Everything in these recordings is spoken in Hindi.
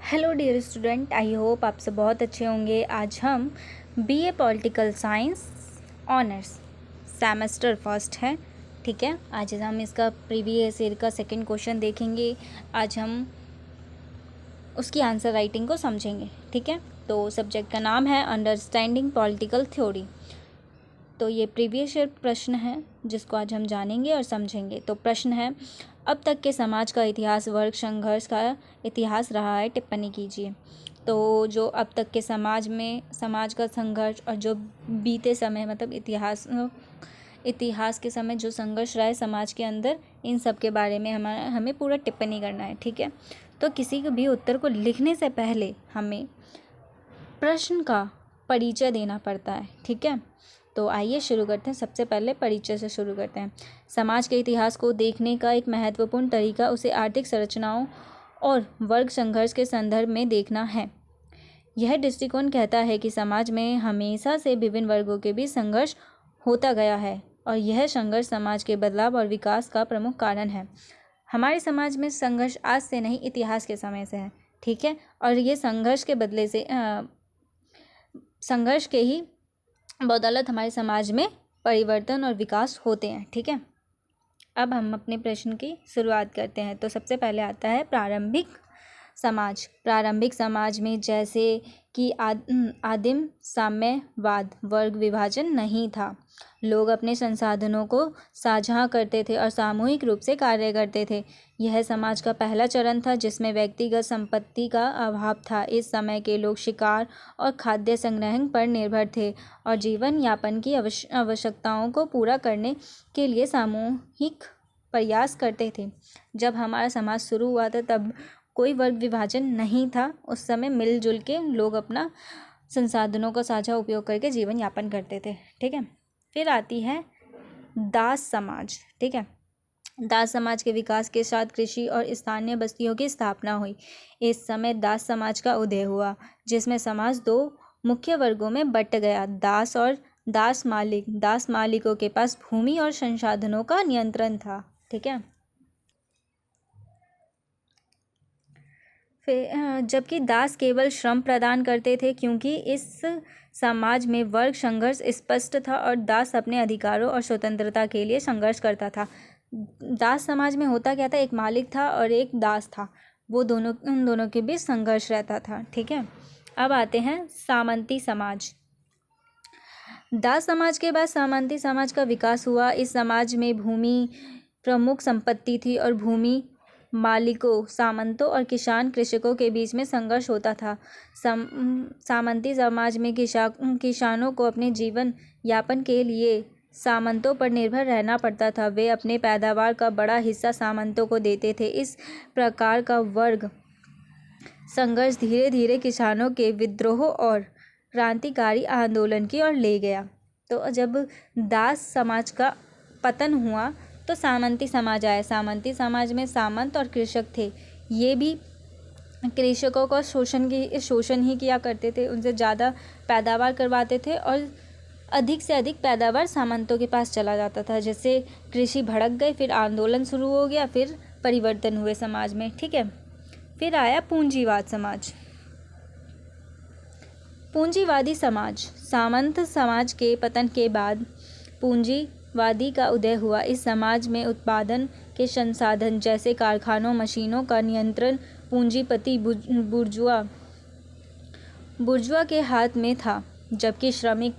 Hello dear student, I hope आप सब बहुत अच्छे होंगे। आज हम BA political science honours semester first है, ठीक है। आज हम इसका प्रीवियस ईयर का सेकंड क्वेश्चन देखेंगे। आज हम उसकी आंसर राइटिंग को समझेंगे, ठीक है। तो सब्जेक्ट का नाम है अंडरस्टैंडिंग पॉलिटिकल थ्योरी। तो ये प्रीवियस ईयर प्रश्न है जिसको आज हम जानेंगे और समझेंगे। तो प्रश्न है, अब तक के समाज का इतिहास वर्ग संघर्ष का इतिहास रहा है, टिप्पणी कीजिए। तो जो अब तक के समाज का संघर्ष और जो बीते समय मतलब इतिहास के समय जो संघर्ष रहा है समाज के अंदर, इन सब के बारे में हमें पूरा टिप्पणी करना है, ठीक है। तो किसी भी उत्तर को लिखने से पहले हमें प्रश्न का परिचय देना पड़ता है, ठीक है। तो आइए शुरू करते हैं। सबसे पहले परिचय से शुरू करते हैं। समाज के इतिहास को देखने का एक महत्वपूर्ण तरीका उसे आर्थिक संरचनाओं और वर्ग संघर्ष के संदर्भ में देखना है। यह दृष्टिकोण कहता है कि समाज में हमेशा से विभिन्न वर्गों के बीच संघर्ष होता गया है और यह संघर्ष समाज के बदलाव और विकास का प्रमुख कारण है। हमारे समाज में संघर्ष आज से नहीं, इतिहास के समय से है, ठीक है। और ये संघर्ष के ही बदौलत हमारे समाज में परिवर्तन और विकास होते हैं, ठीक है। अब हम अपने प्रश्न की शुरुआत करते हैं। तो सबसे पहले आता है प्रारंभिक समाज। प्रारंभिक समाज में जैसे कि आदिम साम्यवाद वर्ग विभाजन नहीं था। लोग अपने संसाधनों को साझा करते थे और सामूहिक रूप से कार्य करते थे। यह समाज का पहला चरण था जिसमें व्यक्तिगत संपत्ति का अभाव था। इस समय के लोग शिकार और खाद्य संग्रहण पर निर्भर थे और जीवन यापन की आवश्यकताओं को पूरा करने के लिए सामूहिक प्रयास करते थे। जब हमारा समाज शुरू हुआ था तब कोई वर्ग विभाजन नहीं था। उस समय मिलजुल के लोग अपना संसाधनों का साझा उपयोग करके जीवन यापन करते थे, ठीक है। फिर आती है दास समाज, ठीक है। दास समाज के विकास के साथ कृषि और स्थानीय बस्तियों की स्थापना हुई। इस समय दास समाज का उदय हुआ जिसमें समाज दो मुख्य वर्गों में बंट गया, दास और दास मालिक। दास मालिकों के पास भूमि और संसाधनों का नियंत्रण था, ठीक है। फिर जबकि दास केवल श्रम प्रदान करते थे, क्योंकि इस समाज में वर्ग संघर्ष स्पष्ट था और दास अपने अधिकारों और स्वतंत्रता के लिए संघर्ष करता था। दास समाज में होता क्या था, एक मालिक था और एक दास था, उन दोनों के बीच संघर्ष रहता था, ठीक है। अब आते हैं सामंती समाज। दास समाज के बाद सामंती समाज का विकास हुआ। इस समाज में भूमि प्रमुख संपत्ति थी और भूमि मालिकों, सामंतों और किसान कृषकों के बीच में संघर्ष होता था। सामंती समाज में किसानों को अपने जीवन यापन के लिए सामंतों पर निर्भर रहना पड़ता था। वे अपने पैदावार का बड़ा हिस्सा सामंतों को देते थे। इस प्रकार का वर्ग संघर्ष धीरे धीरे किसानों के विद्रोह और क्रांतिकारी आंदोलन की ओर ले गया। तो जब दास समाज का पतन हुआ तो सामंती समाज आया। सामंती समाज में सामंत और कृषक थे। ये भी कृषकों का शोषण ही किया करते थे, उनसे ज़्यादा पैदावार करवाते थे और अधिक से अधिक पैदावार सामंतों के पास चला जाता था। जैसे कृषि भड़क गई, फिर आंदोलन शुरू हो गया, फिर परिवर्तन हुए समाज में, ठीक है। फिर आया पूंजीवाद समाज। पूंजीवादी समाज। सामंत समाज के पतन के बाद पूंजीवादी का उदय हुआ। इस समाज में उत्पादन के संसाधन जैसे कारखानों, मशीनों का नियंत्रण पूंजीपति बुर्जुआ के हाथ में था, जबकि श्रमिक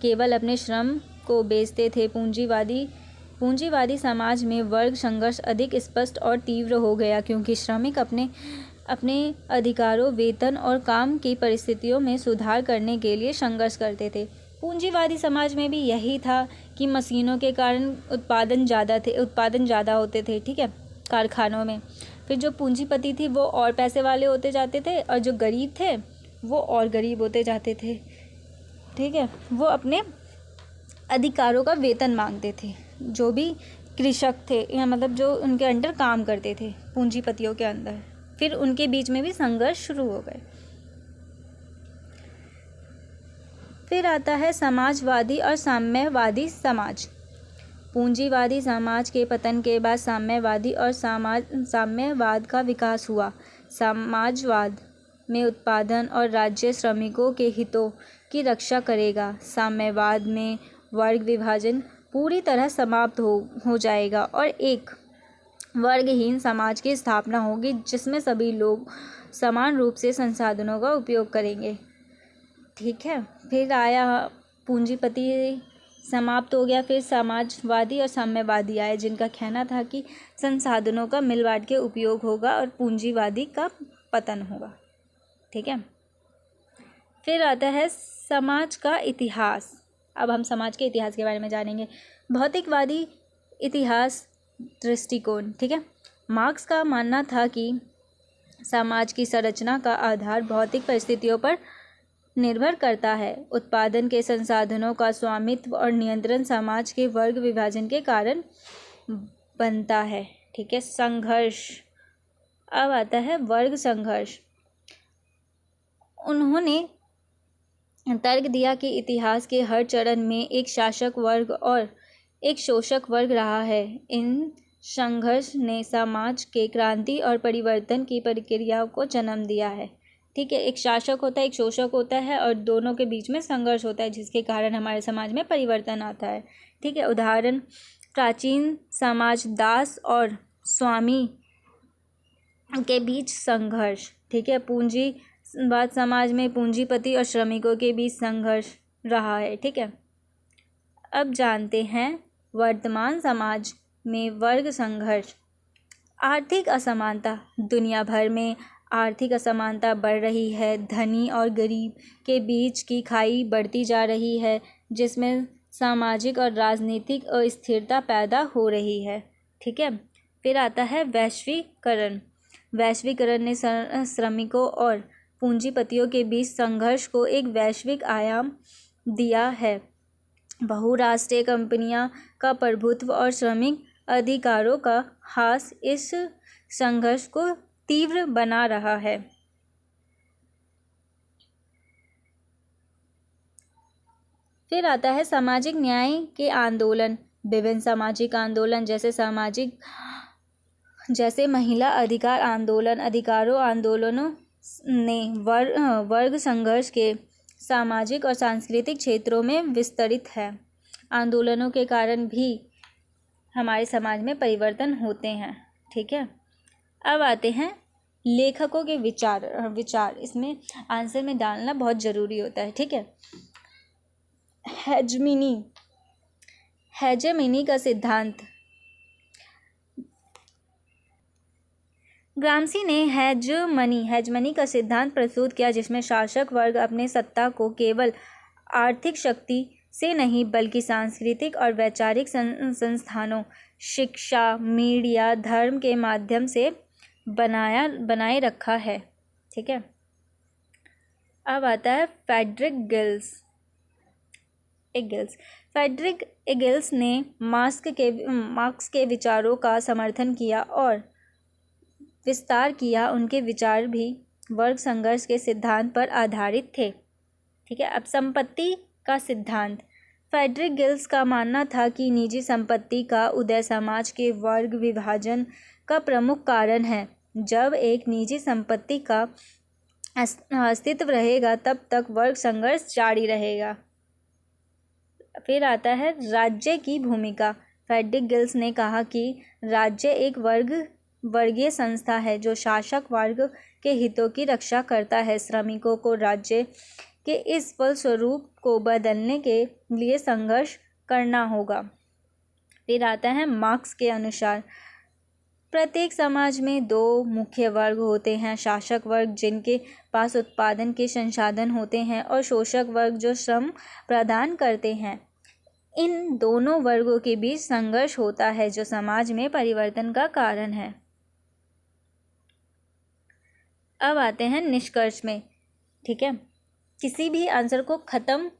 केवल अपने श्रम को बेचते थे। पूंजीवादी समाज में वर्ग संघर्ष अधिक स्पष्ट और तीव्र हो गया, क्योंकि श्रमिक अपने अधिकारों, वेतन और काम की परिस्थितियों में सुधार करने के लिए संघर्ष करते थे। पूंजीवादी समाज में भी यही था कि मशीनों के कारण उत्पादन ज़्यादा होते थे, ठीक है, कारखानों में। फिर जो पूंजीपति थी वो और पैसे वाले होते जाते थे और जो गरीब थे वो और गरीब होते जाते थे, ठीक है। वो अपने अधिकारों का वेतन मांगते थे, जो भी कृषक थे या मतलब जो उनके अंडर काम करते थे पूंजीपतियों के अंदर। फिर उनके बीच में भी संघर्ष शुरू हो गए। फिर आता है समाजवादी और साम्यवादी समाज। पूंजीवादी समाज के पतन के बाद साम्यवादी और साम्यवाद का विकास हुआ। समाजवाद में उत्पादन और राज्य श्रमिकों के हितों की रक्षा करेगा। साम्यवाद में वर्ग विभाजन पूरी तरह समाप्त हो जाएगा और एक वर्गहीन समाज की स्थापना होगी जिसमें सभी लोग समान रूप से संसाधनों का उपयोग करेंगे। ठीक है, फिर आया पूंजीपति समाप्त हो गया। फिर समाजवादी और साम्यवादी आए जिनका कहना था कि संसाधनों का मिल बांट के उपयोग होगा और पूंजीवादी का पतन होगा। ठीक है, फिर आता है समाज का इतिहास। अब हम समाज के इतिहास के बारे में जानेंगे। भौतिकवादी इतिहास दृष्टिकोण। ठीक है, मार्क्स का मानना था कि समाज की संरचना का आधार भौतिक परिस्थितियों पर निर्भर करता है। उत्पादन के संसाधनों का स्वामित्व और नियंत्रण समाज के वर्ग विभाजन के कारण बनता है। ठीक है, संघर्ष। अब आता है वर्ग संघर्ष। उन्होंने तर्क दिया कि इतिहास के हर चरण में एक शासक वर्ग और एक शोषक वर्ग रहा है। इन संघर्ष ने समाज के क्रांति और परिवर्तन की प्रक्रियाओं को जन्म दिया है। ठीक है, एक शासक होता है, एक शोषक होता है और दोनों के बीच में संघर्ष होता है जिसके कारण हमारे समाज में परिवर्तन आता है। ठीक है, उदाहरण प्राचीन समाज दास और स्वामी के बीच संघर्ष। ठीक है, पूंजीवाद समाज में पूंजीपति और श्रमिकों के बीच संघर्ष रहा है। ठीक है, अब जानते हैं वर्तमान समाज में वर्ग संघर्ष। आर्थिक असमानता। दुनिया भर में आर्थिक असमानता बढ़ रही है। धनी और गरीब के बीच की खाई बढ़ती जा रही है जिसमें सामाजिक और राजनीतिक अस्थिरता पैदा हो रही है। ठीक है, फिर आता है वैश्वीकरण। वैश्वीकरण ने श्रमिकों और पूंजीपतियों के बीच संघर्ष को एक वैश्विक आयाम दिया है। बहुराष्ट्रीय कंपनियां का प्रभुत्व और श्रमिक अधिकारों का ह्रास इस संघर्ष को तीव्र बना रहा है। फिर आता है सामाजिक न्याय के आंदोलन। विभिन्न सामाजिक आंदोलन जैसे महिला अधिकार आंदोलन, अधिकारों आंदोलनों ने वर्ग संघर्ष के सामाजिक और सांस्कृतिक क्षेत्रों में विस्तरित है। आंदोलनों के कारण भी हमारे समाज में परिवर्तन होते हैं। ठीक है, अब आते हैं लेखकों के विचार। इसमें आंसर में डालना बहुत ज़रूरी होता है। ठीक है, हेजेमनी का सिद्धांत। ग्राम्सी ने हेजमनी का सिद्धांत प्रस्तुत किया जिसमें शासक वर्ग अपने सत्ता को केवल आर्थिक शक्ति से नहीं बल्कि सांस्कृतिक और वैचारिक संस्थानों, शिक्षा, मीडिया, धर्म के माध्यम से बनाए रखा है। ठीक है, अब आता है फ्रेडरिक एंगल्स ने मार्क्स के विचारों का समर्थन किया और विस्तार किया। उनके विचार भी वर्ग संघर्ष के सिद्धांत पर आधारित थे। ठीक है, अब संपत्ति का सिद्धांत। फ्रेडरिक एंगल्स का मानना था कि निजी संपत्ति का उदय समाज के वर्ग विभाजन का प्रमुख कारण है। जब एक निजी संपत्ति का अस्तित्व रहेगा तब तक वर्ग संघर्ष जारी रहेगा। फिर आता है राज्य की भूमिका। फ्रेडरिक एंगल्स ने कहा कि राज्य एक वर्गीय संस्था है जो शासक वर्ग के हितों की रक्षा करता है। श्रमिकों को राज्य के इस फलस्वरूप को बदलने के लिए संघर्ष करना होगा। फिर आता है मार्क्स के अनुसार प्रत्येक समाज में दो मुख्य वर्ग होते हैं, शासक वर्ग जिनके पास उत्पादन के संसाधन होते हैं और शोषक वर्ग जो श्रम प्रदान करते हैं। इन दोनों वर्गों के बीच संघर्ष होता है जो समाज में परिवर्तन का कारण है। अब आते हैं निष्कर्ष में। ठीक है, किसी भी आंसर को ख़त्म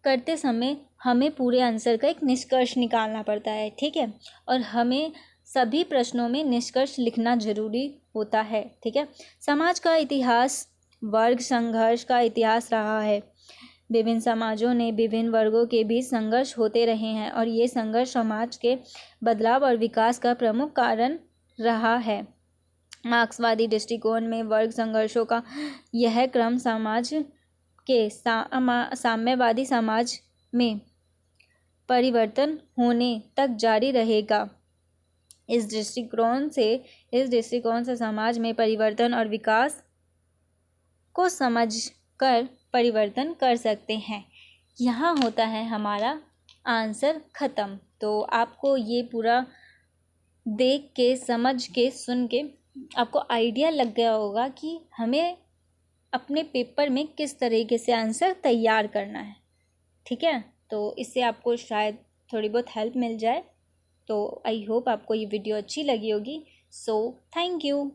करते समय हमें पूरे आंसर का एक निष्कर्ष निकालना पड़ता है। ठीक है, और हमें सभी प्रश्नों में निष्कर्ष लिखना जरूरी होता है। ठीक है, समाज का इतिहास वर्ग संघर्ष का इतिहास रहा है। विभिन्न समाजों ने विभिन्न वर्गों के बीच संघर्ष होते रहे हैं और ये संघर्ष समाज के बदलाव और विकास का प्रमुख कारण रहा है। मार्क्सवादी दृष्टिकोण में वर्ग संघर्षों का यह क्रम समाज के साम्यवादी समाज में परिवर्तन होने तक जारी रहेगा। इस दृष्टिकोण से समाज में परिवर्तन और विकास को समझकर परिवर्तन कर सकते हैं। यहाँ होता है हमारा आंसर ख़त्म। तो आपको ये पूरा देख के, समझ के, सुन के आपको आइडिया लग गया होगा कि हमें अपने पेपर में किस तरीके से आंसर तैयार करना है। ठीक है, तो इससे आपको शायद थोड़ी बहुत हेल्प मिल जाए। तो आई होप आपको ये वीडियो अच्छी लगी होगी। So thank you.